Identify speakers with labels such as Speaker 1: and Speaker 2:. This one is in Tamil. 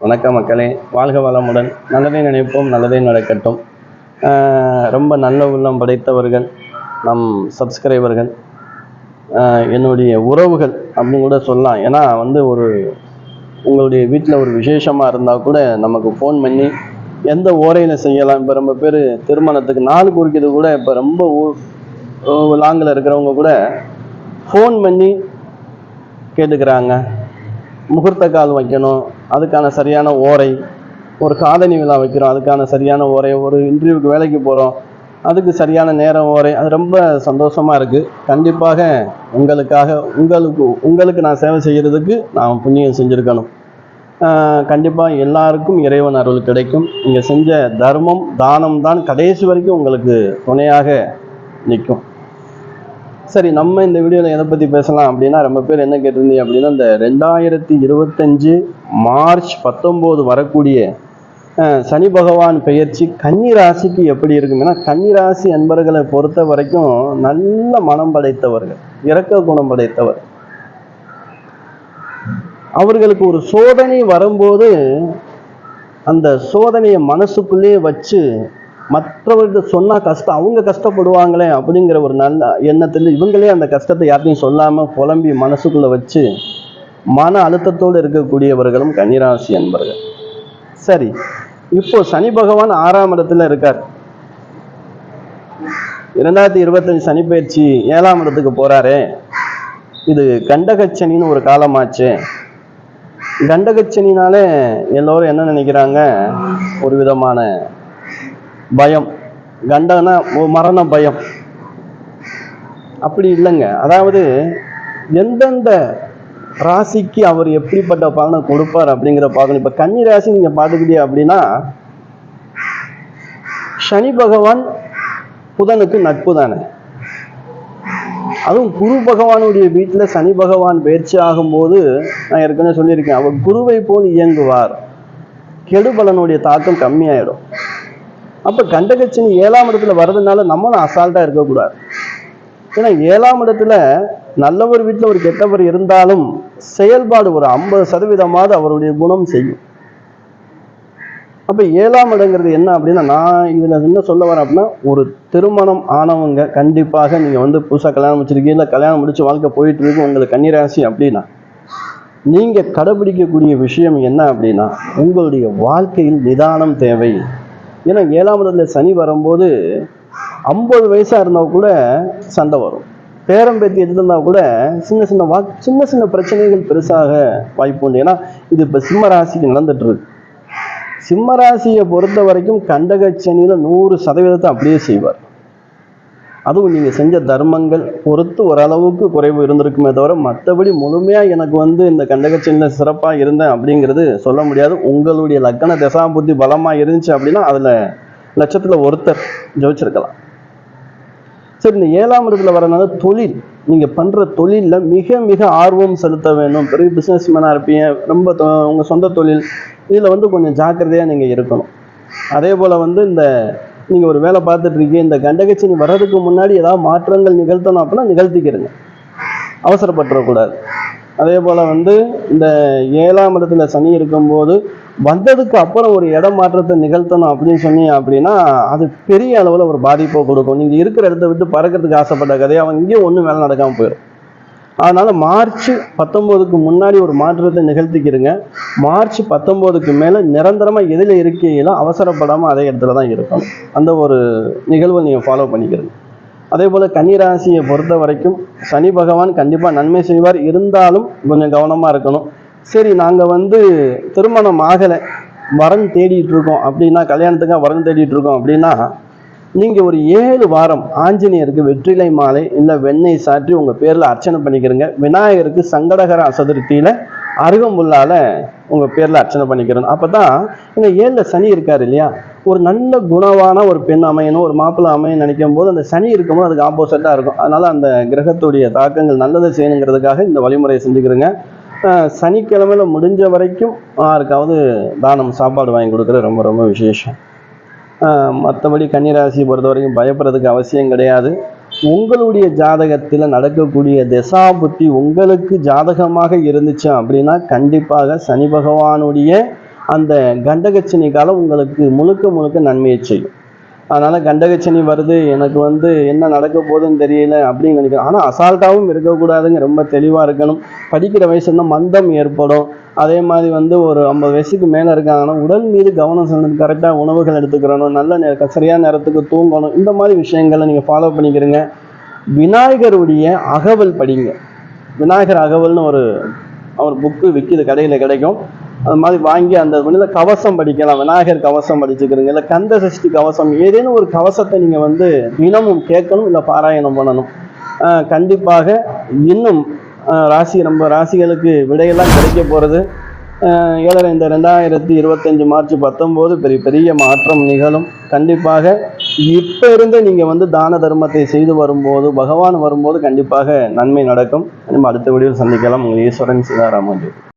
Speaker 1: வணக்கம் மக்களே, வாழ்க வளமுடன். நல்லதே நினைப்போம், நல்லதே நடக்கட்டும். ரொம்ப நல்ல உள்ளம் படைத்தவர்கள் நம் சப்ஸ்கிரைபர்கள், என்னுடைய உறவுகள் அப்படின்னு கூட சொல்லலாம். ஏன்னா உங்களுடைய வீட்டில் ஒரு விசேஷமாக இருந்தால் கூட நமக்கு ஃபோன் பண்ணி எந்த ஓரையில் செய்யலாம். இப்போ ரொம்ப பேர் திருமணத்துக்கு நாள் குறிக்கிறது கூட இப்போ ரொம்ப லாங்கில் இருக்கிறவங்க கூட ஃபோன் பண்ணி கேட்டுக்கிறாங்க. முகூர்த்த கால் வைக்கணும், அதுக்கான சரியான ஓரை. ஒரு காதணி விழா வைக்கிறோம், அதுக்கான சரியான ஓரை. ஒரு இன்டர்வியூக்கு வேலைக்கு போகிறோம், அதுக்கு சரியான நேரம் ஓரை. அது ரொம்ப சந்தோஷமாக இருக்குது. கண்டிப்பாக உங்களுக்கு நான் சேவை செய்கிறதுக்கு நான் புண்ணியம் செஞ்சுருக்கணும். கண்டிப்பாக எல்லாருக்கும் இறைவன் அருள் கிடைக்கும். நீங்கள் செஞ்ச தர்மம் தானம் தான் கடைசி வரைக்கும் உங்களுக்கு துணையாக நிற்கும். சரி, நம்ம இந்த வீடியோவில் எதை பற்றி பேசலாம் அப்படின்னா, ரொம்ப பேர் என்ன கேட்டிருந்தீங்க அப்படின்னா, இந்த 2025 மார்ச் 19 வரக்கூடிய சனி பகவான் பெயர்ச்சி கன்னி ராசிக்கு எப்படி இருக்கும். ஏன்னா கன்னி ராசி அன்பர்களை பொறுத்த வரைக்கும் நல்ல மனம் படைத்தவர்கள், இரக்க குணம் படைத்தவர். அவர்களுக்கு ஒரு சோதனை வரும்போது அந்த சோதனையை மனசுக்குள்ளே வச்சு மற்றவர்கிட்ட சொன்னால் கஷ்டம், அவங்க கஷ்டப்படுவாங்களே அப்படிங்கிற ஒரு நல்ல எண்ணத்தில் இவங்களே அந்த கஷ்டத்தை யார்ட்டையும் சொல்லாமல் புலம்பி மனசுக்குள்ளே வச்சு மன அழுத்தத்தோடு இருக்கக்கூடியவர்களும் கன்னிராசி அன்பர்கள். சரி, இப்போ சனி பகவான் 6ஆம் இடத்துல இருக்கார். 2025 சனி பயிற்சி 7ஆம் இடத்துக்கு போறாரு. இது கண்டகச்சனின்னு ஒரு காலமாச்சு. கண்டகச்சனினாலே எல்லோரும் என்ன நினைக்கிறாங்க, ஒரு விதமான பயம். கண்டனா மரண பயம். அப்படி இல்லைங்க. அதாவது எந்தெந்த ராசிக்கு அவர் எப்படிப்பட்ட பலனை கொடுப்பார் அப்படிங்கிற பார்க்கணும். இப்போ கன்னி ராசி நீங்க பார்த்துக்கிட்டே அப்படின்னா, சனி பகவான் புதனுக்கு நட்பு தானே. அதுவும் குரு பகவானுடைய வீட்டில் சனி பகவான் பயிற்சி ஆகும்போது நான் ஏற்கனவே சொல்லியிருக்கேன், அவர் குருவை போல் இயங்குவார். கெடுபலனுடைய தாக்கம் கம்மியாயிடும். அப்போ கண்டகச்சனி 7ஆம் இடத்துல வர்றதுனால நம்மளும் அசால்ட்டாக இருக்கக்கூடாது. ஏன்னா 7ஆம் இடத்துல நல்லவர் வீட்டில் ஒரு கெட்டவர் இருந்தாலும் செயல்பாடு ஒரு 50% அவருடைய குணம் செய்யும். அப்போ 7ஆம் இடங்கிறது என்ன அப்படின்னா, நான் இதில் என்ன சொல்ல வரேன் அப்படின்னா, ஒரு திருமணம் ஆனவங்க கண்டிப்பாக நீங்கள் புதுசாக கல்யாணம் முடிச்சிருக்கீங்க, இல்லை கல்யாணம் முடிச்சு வாழ்க்கை போயிட்டு இருக்கு உங்களுக்கு கன்னிராசி அப்படின்னா, நீங்கள் கடைபிடிக்கக்கூடிய விஷயம் என்ன அப்படின்னா, உங்களுடைய வாழ்க்கையில் நிதானம் தேவை. ஏன்னா 7ஆம் இடத்துல சனி வரும்போது 50 வயசாக இருந்தால் கூட சண்டை வரும். பேரம்பேத்தி எடுத்திருந்தா கூட சின்ன சின்ன பிரச்சனைகள் பெருசாக வாய்ப்பு உண்டு. ஏன்னா இது இப்போ சிம்ம ராசிக்கு நடந்துட்டு இருக்கு. சிம்ம ராசியை பொறுத்த வரைக்கும் கண்டகச்சனியில் 100% அப்படியே செய்வார். அதுவும் நீங்கள் செஞ்ச தர்மங்கள் பொறுத்து ஓரளவுக்கு குறைவு இருந்திருக்குமே தவிர, மற்றபடி முழுமையாக எனக்கு இந்த கண்டகச்சனியில் சிறப்பாக இருந்தேன் அப்படிங்கிறது சொல்ல முடியாது. உங்களுடைய லக்கண தசா புத்தி பலமாக இருந்துச்சு அப்படின்னா அதில் லட்சத்தில் ஒருத்தர் ஜெயிச்சிருக்கலாம். சரி, இந்த 7ஆம் இடத்துல வரனால தொழில், நீங்கள் பண்ணுற தொழிலில் மிக மிக ஆர்வம் செலுத்த வேண்டும். பெரிய பிஸ்னஸ்மேனாக இருப்பீங்க, ரொம்ப உங்கள் சொந்த தொழில், இதில் கொஞ்சம் ஜாக்கிரதையாக நீங்கள் இருக்கணும். அதே போல் இந்த நீங்கள் ஒரு வேலை பார்த்துட்டு இருக்கீங்க, இந்த கண்டகச்சனி வர்றதுக்கு முன்னாடி ஏதாவது மாற்றங்கள் நிகழ்த்தணும் அப்படின்னா நிகழ்த்திக்கிறங்க, அவசரப்பட்டுறக்கூடாது. அதே போல் இந்த 7ஆம் இடத்துல சனி இருக்கும்போது வந்ததுக்கு அப்புறம் ஒரு இடம் மாற்றத்தை நிகழ்த்தணும் அப்படின்னு சொன்னீங்க அப்படின்னா அது பெரிய அளவில் ஒரு பாதிப்பை கொடுக்கும். நீங்கள் இருக்கிற இடத்த விட்டு பறக்கிறதுக்கு ஆசைப்பட்ட கதையை அவன் இங்கேயும் ஒன்றும் வேலை நடக்காமல் போயிடும். அதனால் மார்ச் 19க்கு முன்னாடி ஒரு மாற்றத்தை நிகழ்த்திக்கிறங்க. மார்ச் 19க்கு மேலே நிரந்தரமாக எதில் இருக்கையிலும் அவசரப்படாமல் அதே இடத்துல தான் இருக்கணும். அந்த ஒரு நிகழ்வை நீங்கள் ஃபாலோ பண்ணிக்கிறீங்க. அதே போல் கன்னிராசியை பொறுத்த வரைக்கும் சனி பகவான் கண்டிப்பாக நன்மை செய்வார், இருந்தாலும் கொஞ்சம் கவனமாக இருக்கணும். சரி, நாங்கள் திருமணம் ஆகலை, வரன் தேடிட்டு இருக்கோம் அப்படின்னா, கல்யாணத்துக்காக வரன் தேடிட்டு இருக்கோம் அப்படின்னா, நீங்கள் ஒரு 7 வாரம் ஆஞ்சநேயருக்கு வெற்றிலை மாலை இல்லை வெண்ணெய் சாற்றி உங்கள் பேரில் அர்ச்சனை பண்ணிக்கிறங்க. விநாயகருக்கு சங்கடகர சதுர்த்தியில் அருகம்புல்லால் உங்கள் பேரில் அர்ச்சனை பண்ணிக்கிறோம். அப்போ தான் இந்த 7ல் சனி இருக்கார் இல்லையா, ஒரு நல்ல குணமான ஒரு பெண் அமையணும், ஒரு மாப்பிள்ளை அமையன்னு நினைக்கும் போது அந்த சனி இருக்கும்போது அதுக்கு ஆப்போசிட்டாக இருக்கும். அதனால் அந்த கிரகத்துடைய தாக்கங்கள் நல்லதை செய்யணுங்கிறதுக்காக இந்த வழிமுறையை செஞ்சுக்கிறேங்க. சனிக்கிழமையில் முடிஞ்ச வரைக்கும் யாருக்காவது தானம் சாப்பாடு வாங்கி கொடுக்குறது ரொம்ப ரொம்ப விசேஷம். மற்றபடி கன்னிராசியை பொறுத்த வரைக்கும் பயப்படுறதுக்கு அவசியம் கிடையாது. உங்களுடைய ஜாதகத்தில் நடக்கக்கூடிய தசா புத்தி உங்களுக்கு ஜாதகமாக இருந்துச்சு அப்படின்னா கண்டிப்பாக சனி பகவானுடைய அந்த கண்டகச்சனி காலம் உங்களுக்கு முழுக்க முழுக்க நன்மையை செய்யும். அதனால் கண்டகச்சனி வருது, எனக்கு வந்து என்ன நடக்க போகுதுன்னு தெரியல அப்படின்னு நினைக்கிறேன். ஆனால் அசால்ட்டாகவும் இருக்கக்கூடாதுங்க, ரொம்ப தெளிவாக இருக்கணும். படிக்கிற வயசுன்னா மந்தம் ஏற்படும். அதே மாதிரி வந்து ஒரு 50 வயசுக்கு மேலே இருக்காங்கன்னா உடல் மீது கவனம் செலுத்தணும், கரெக்டாக உணவுகள் எடுத்துக்கிறணும், நல்ல சரியான நேரத்துக்கு தூங்கணும். இந்த மாதிரி விஷயங்களை நீங்கள் ஃபாலோ பண்ணிக்கிறீங்க. விநாயகருடைய அகவல் படிங்க. விநாயகர் அகவல்னு ஒரு புக்கு விற்கிது, கடையில் கிடைக்கும். அது மாதிரி வாங்கி அந்த வழியில் கவசம் படிக்கலாம். விநாயகர் கவசம் படிச்சுக்கிறீங்க, இல்லை கந்த சஷ்டி கவசம், ஏதேனும் ஒரு கவசத்தை நீங்கள் வந்து தினமும் கேட்கணும், இல்லை பாராயணம் பண்ணணும். கண்டிப்பாக இன்னும் ராசிகளுக்கு விடையெல்லாம் கிடைக்க போகிறது. இந்த 2025 மார்ச் 19 பெரிய மாற்றம் நிகழும். கண்டிப்பாக இப்போ இருந்து நீங்கள் வந்து தான தர்மத்தை செய்து வரும்போது, பகவான் வரும்போது கண்டிப்பாக நன்மை நடக்கும். நம்ம அடுத்த வீடியோவில் சந்திக்கலாம். உங்கள் ஈஸ்வரன் சீதாராமன்.